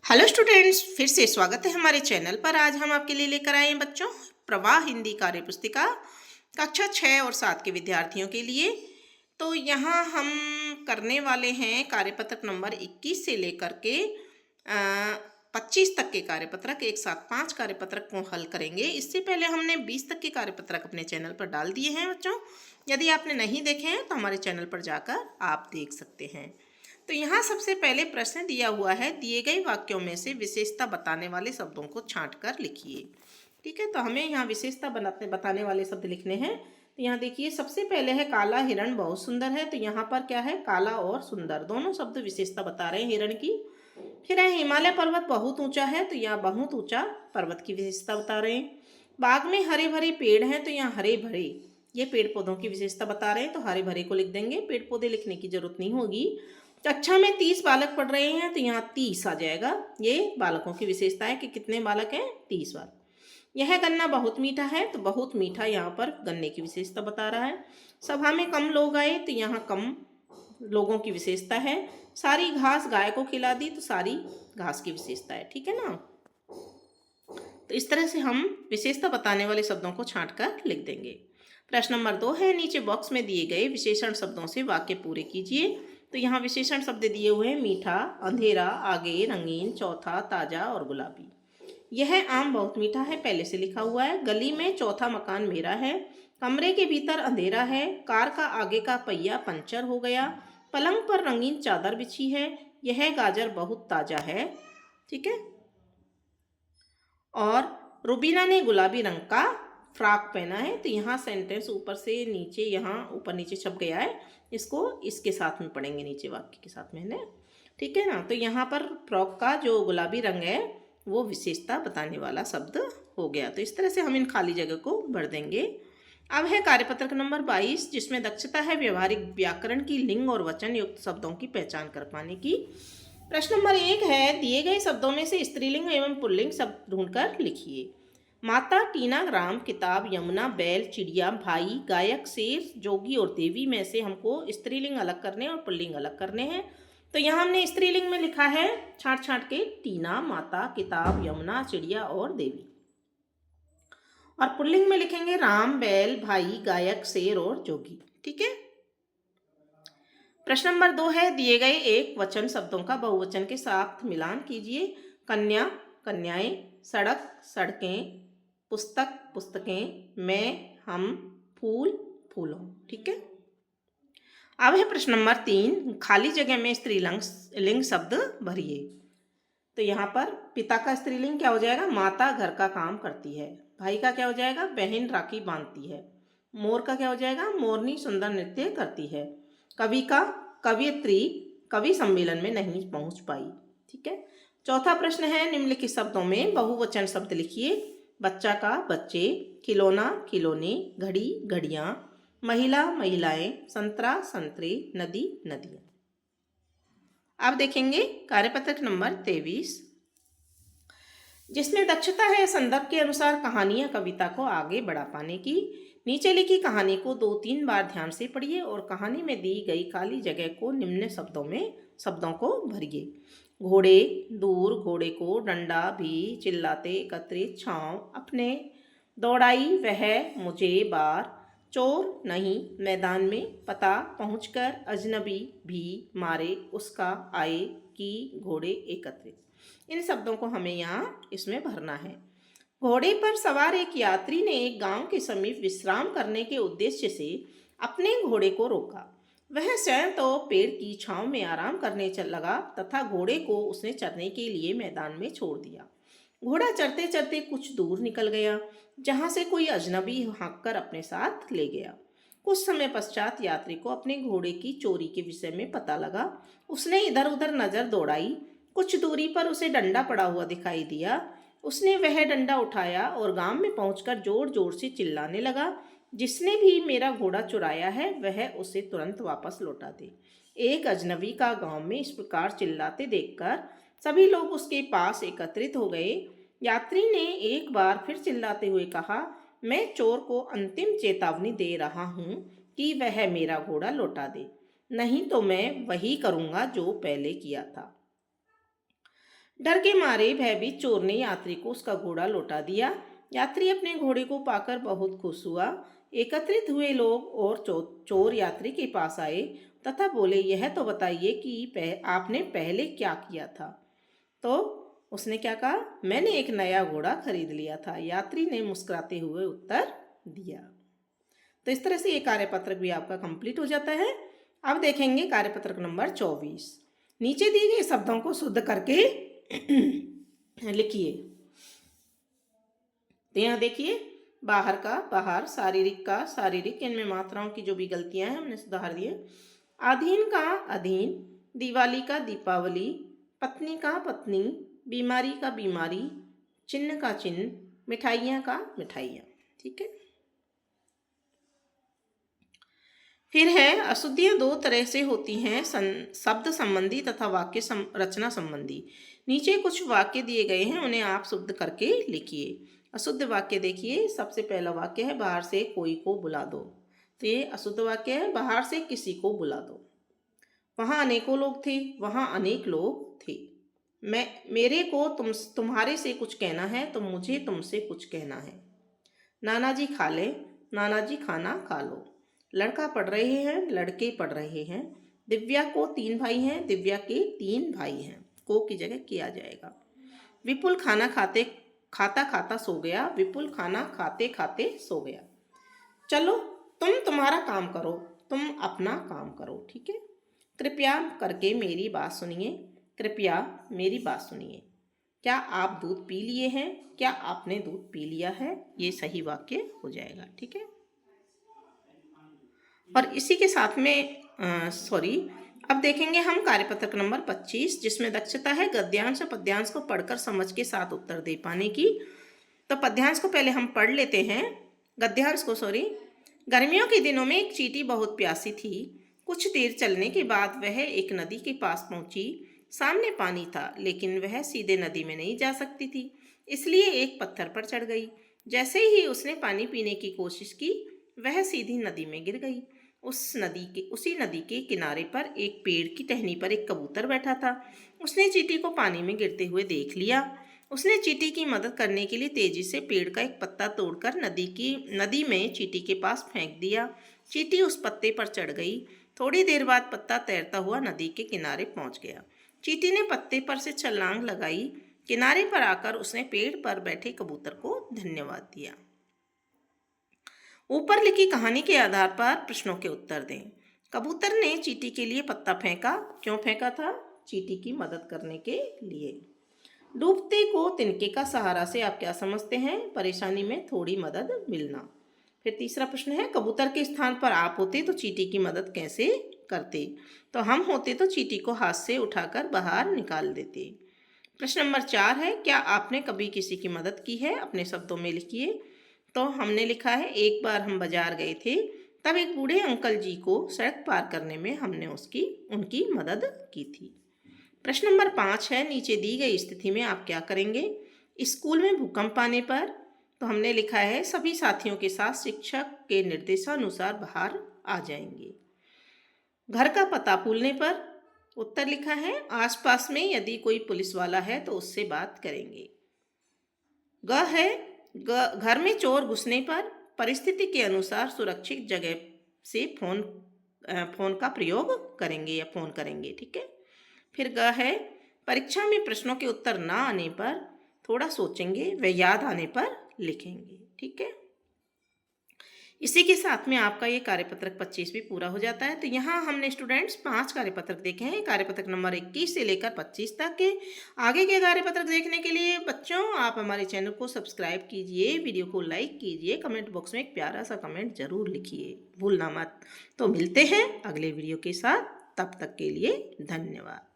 Hello students, फिर से स्वागत है हमारे चैनल पर। आज हम आपके लिए लेकर आए हैं बच्चों प्रवाह हिंदी कार्य पुस्तिका कक्षा 6 और 7 के विद्यार्थियों के लिए। तो यहाँ हम करने वाले हैं कार्यपत्रक नंबर 21 से लेकर के 25 तक के कार्यपत्रक। एक साथ 5 कार्यपत्रक को हल करेंगे। इससे पहले हमने 20 तक के कार्यपत्रक अपने चैनल पर डाल दिए हैं बच्चों। यदि आपने नहीं देखे हैं तो हमारे चैनल पर जाकर आप देख सकते हैं। तो यहाँ सबसे पहले प्रश्न दिया हुआ है, दिए गए वाक्यों में से विशेषता बताने वाले शब्दों को छांटकर लिखिए। ठीक है, तो हमें यहाँ विशेषता बताने वाले शब्द लिखने हैं। तो यहाँ देखिए, सबसे पहले है काला हिरण बहुत सुंदर है। तो यहाँ पर क्या है, काला और सुंदर दोनों शब्द विशेषता बता रहे हैं हिरण की। फिर है हिमालय पर्वत बहुत ऊंचा है। तो यहाँ बहुत ऊंचा पर्वत की विशेषता बता रहे हैं। बाग में हरे भरे पेड़ हैं। तो यहाँ हरे भरे ये पेड़ पौधों की विशेषता बता रहे हैं। तो हरे भरे को लिख देंगे, पेड़ पौधे लिखने की जरूरत नहीं होगी। कक्षा में 30 बालक पढ़ रहे हैं। तो यहाँ 30 आ जाएगा। ये बालकों की विशेषता है कि कितने बालक हैं, 30 बालक। यह गन्ना बहुत मीठा है। तो बहुत मीठा यहाँ पर गन्ने की विशेषता बता रहा है। सभा में कम लोग आए। तो यहाँ कम लोगों की विशेषता है। सारी घास गाय को खिला दी। तो सारी घास की विशेषता है। ठीक है ना। तो इस तरह से हम विशेषता बताने वाले शब्दों को छांटकर लिख देंगे। प्रश्न नंबर 2 है, नीचे बॉक्स में दिए गए विशेषण शब्दों से वाक्य पूरे कीजिए। तो यहाँ विशेषण शब्द दिए हुए हैं, मीठा, अंधेरा, आगे, रंगीन, चौथा, ताजा और गुलाबी। यह आम बहुत मीठा है, पहले से लिखा हुआ है। गली में चौथा मकान मेरा है। कमरे के भीतर अंधेरा है। कार का आगे का पहिया पंचर हो गया। पलंग पर रंगीन चादर बिछी है। यह गाजर बहुत ताजा है। ठीक है। और रुबीना ने गुलाबी रंग का फ्रॉक पहना है। तो यहाँ सेंटेंस ऊपर से नीचे, यहाँ ऊपर नीचे छप गया है। इसको इसके साथ में पढ़ेंगे, नीचे वाक्य के साथ में है। ठीक है ना। तो यहाँ पर फ्रॉक का जो गुलाबी रंग है वो विशेषता बताने वाला शब्द हो गया। तो इस तरह से हम इन खाली जगह को भर देंगे। अब है कार्यपत्रक नंबर 22, जिसमें दक्षता है व्यवहारिक व्याकरण की लिंग और वचन युक्त शब्दों की पहचान कर पाने की। प्रश्न नंबर 1 है, दिए गए शब्दों में से स्त्रीलिंग एवं पुल्लिंग शब्द ढूंढकर लिखिए। माता, टीना, राम, किताब, यमुना, बैल, चिड़िया, भाई, गायक, शेर, जोगी और देवी में से हमको स्त्रीलिंग अलग करने और पुल्लिंग अलग करने हैं। तो यहाँ हमने स्त्रीलिंग में लिखा है छांट छांट के, टीना, माता, किताब, यमुना, चिड़िया और देवी। और पुल्लिंग में लिखेंगे राम, बैल, भाई, गायक, शेर और जोगी। ठीक है। प्रश्न नंबर 2 है, दिए गए एक वचन शब्दों का बहुवचन के साथ मिलान कीजिए। कन्या, कन्याएं, सड़क, सड़कें, पुस्तक, पुस्तकें, मैं, हम, फूल, फूलों। ठीक है। अब है प्रश्न नंबर 3, खाली जगह में स्त्रीलिंग शब्द भरिए। तो यहाँ पर पिता का स्त्रीलिंग क्या हो जाएगा, माता घर का काम करती है। भाई का क्या हो जाएगा, बहन राखी बांधती है। मोर का क्या हो जाएगा, मोरनी सुंदर नृत्य करती है। कवि का, कवियत्री कवि सम्मेलन में नहीं पहुंच पाई। ठीक है। चौथा प्रश्न है, निम्नलिखित शब्दों में बहुवचन शब्द लिखिए। बच्चा का, बच्चे, खिलौना, खिलौने, घड़ी, घड़ियां, महिला, महिलाएं, संतरा, संतरे, नदी, नदियां। अब देखेंगे कार्यपत्रक नंबर 23, जिसमें दक्षता है संदर्भ के अनुसार कहानी या कविता को आगे बढ़ा पाने की। नीचे लिखी कहानी को 2-3 बार ध्यान से पढ़िए और कहानी में दी गई खाली जगह को निम्न शब्दों को भरिए। घोड़े, दूर, घोड़े को, डंडा, भी, चिल्लाते, एकत्रित, छांव, अपने, दौड़ाई, वह, मुझे, बार, चोर, नहीं, मैदान में, पता, पहुंचकर, अजनबी, भी, मारे, उसका, आए, की, घोड़े, एकत्रित। इन शब्दों को हमें यहाँ इसमें भरना है। घोड़े पर सवार एक यात्री ने एक गांव के समीप विश्राम करने के उद्देश्य से अपने घोड़े को रोका। वह स्वयं तो पेड़ की छांव में आराम करने चल लगा तथा घोड़े को उसने चरने के लिए मैदान में छोड़ दिया। घोड़ा चरते चरते कुछ दूर निकल गया, जहां से कोई अजनबी हाँककर अपने साथ ले गया। कुछ समय पश्चात यात्री को अपने घोड़े की चोरी के विषय में पता लगा। उसने इधर उधर नजर दौड़ाई। कुछ दूरी पर उसे डंडा पड़ा हुआ दिखाई दिया। उसने वह डंडा उठाया और गांव में पहुंचकर जोर जोर से चिल्लाने लगा, जिसने भी मेरा घोड़ा चुराया है वह उसे तुरंत वापस लौटा दे। एक अजनबी का गांव में इस प्रकार चिल्लाते देखकर सभी लोग उसके पास एकत्रित हो गए। यात्री ने एक बार फिर चिल्लाते हुए कहा, मैं चोर को अंतिम चेतावनी दे रहा हूँ कि वह मेरा घोड़ा लौटा दे, नहीं तो मैं वही करूँगा जो पहले किया था। डर के मारे भयभीत चोर ने यात्री को उसका घोड़ा लौटा दिया। यात्री अपने घोड़े को पाकर बहुत खुश हुआ। एकत्रित हुए लोग और चोर यात्री के पास आए तथा बोले, यह तो बताइए कि आपने पहले क्या किया था। तो उसने क्या कहा, मैंने एक नया घोड़ा खरीद लिया था। यात्री ने मुस्कुराते हुए उत्तर दिया। तो इस तरह से ये कार्यपत्रक भी आपका कंप्लीट हो जाता है। अब देखेंगे कार्यपत्रक नंबर 24। नीचे दिए गए शब्दों को शुद्ध करके लिखिए। तो यहाँ देखिए, बाहर का बाहर, शारीरिक का शारीरिक, इनमें मात्राओं की जो भी गलतियां हैं हमने सुधार दिए। अधीन का अधीन, दिवाली का दीपावली, पत्नी का पत्नी, बीमारी का बीमारी, चिन्ह का चिन्ह, मिठाइयाँ का मिठाइयाँ। ठीक है। फिर है अशुद्धियाँ दो तरह से होती हैं, शब्द संबंधी तथा वाक्य रचना संबंधी। नीचे कुछ वाक्य दिए गए हैं, उन्हें आप शुद्ध करके लिखिए। अशुद्ध वाक्य देखिए, सबसे पहला वाक्य है बाहर से कोई को बुला दो। तो ये अशुद्ध वाक्य है, बाहर से किसी को बुला दो। वहाँ अनेकों लोग थे, वहाँ अनेक लोग थे। मेरे को तुम्हारे से कुछ कहना है तो मुझे तुमसे कुछ कहना है। नाना जी खा ले, नाना जी खाना खा लो। लड़का पढ़ रहे हैं, लड़के पढ़ रहे हैं। दिव्या को 3 भाई हैं, दिव्या के 3 भाई हैं। को की जगह किया जाएगा। विपुल खाना खाता खाता सो गया, विपुल खाना खाते खाते सो गया। चलो तुम तुम्हारा काम करो, तुम अपना काम करो। ठीक है। कृपया करके मेरी बात सुनिए, कृपया मेरी बात सुनिए। क्या आप दूध पी लिए हैं, क्या आपने दूध पी लिया है। ये सही वाक्य हो जाएगा। ठीक है। और इसी के साथ में अब देखेंगे हम कार्यपत्रक नंबर 25, जिसमें दक्षता है गद्यांश और पद्यांश को पढ़कर समझ के साथ उत्तर दे पाने की। तो पद्यांश को पहले हम पढ़ लेते हैं, गद्यांश को गर्मियों के दिनों में एक चींटी बहुत प्यासी थी। कुछ देर चलने के बाद वह एक नदी के पास पहुंची। सामने पानी था, लेकिन वह सीधे नदी में नहीं जा सकती थी, इसलिए एक पत्थर पर चढ़ गई। जैसे ही उसने पानी पीने की कोशिश की, वह सीधी नदी में गिर गई। उसी नदी के किनारे पर एक पेड़ की टहनी पर एक कबूतर बैठा था। उसने चींटी को पानी में गिरते हुए देख लिया। उसने चींटी की मदद करने के लिए तेजी से पेड़ का एक पत्ता तोड़कर नदी में चींटी के पास फेंक दिया। चींटी उस पत्ते पर चढ़ गई। थोड़ी देर बाद पत्ता तैरता हुआ नदी के किनारे पहुंच गया। चींटी ने पत्ते पर से छलांग लगाई। किनारे पर आकर उसने पेड़ पर बैठे कबूतर को धन्यवाद दिया। ऊपर लिखी कहानी के आधार पर प्रश्नों के उत्तर दें। कबूतर ने चींटी के लिए पत्ता फेंका। क्यों फेंका था? चींटी की मदद करने के लिए। डूबते को तिनके का सहारा से आप क्या समझते हैं? परेशानी में थोड़ी मदद मिलना। फिर तीसरा प्रश्न है, कबूतर के स्थान पर आप होते तो चींटी की मदद कैसे करते? तो हम होते तो चींटी को हाथ से उठाकर बाहर निकाल देते। प्रश्न नंबर 4 है, क्या आपने कभी किसी की मदद की है? अपने शब्दों में लिखिए। तो हमने लिखा है, एक बार हम बाजार गए थे, तब एक बूढ़े अंकल जी को सड़क पार करने में हमने उनकी मदद की थी। प्रश्न नंबर 5 है, नीचे दी गई स्थिति में आप क्या करेंगे? स्कूल में भूकंप आने पर तो हमने लिखा है, सभी साथियों के साथ शिक्षक के निर्देशानुसार बाहर आ जाएंगे। घर का पता भूलने पर उत्तर लिखा है, आसपास में यदि कोई पुलिस वाला है तो उससे बात करेंगे। ग है, घर में चोर घुसने पर परिस्थिति के अनुसार सुरक्षित जगह से फोन का प्रयोग करेंगे या फोन करेंगे। ठीक है। फिर ग है, परीक्षा में प्रश्नों के उत्तर ना आने पर थोड़ा सोचेंगे, व याद आने पर लिखेंगे। ठीक है। इसी के साथ में आपका ये कार्यपत्रक 25 भी पूरा हो जाता है। तो यहाँ हमने स्टूडेंट्स 5 कार्यपत्रक देखे हैं, कार्यपत्रक नंबर 21 से लेकर 25 तक के। आगे के कार्यपत्रक देखने के लिए बच्चों आप हमारे चैनल को सब्सक्राइब कीजिए, वीडियो को लाइक कीजिए, कमेंट बॉक्स में एक प्यारा सा कमेंट जरूर लिखिए, भूलना मत। तो मिलते हैं अगले वीडियो के साथ, तब तक के लिए धन्यवाद।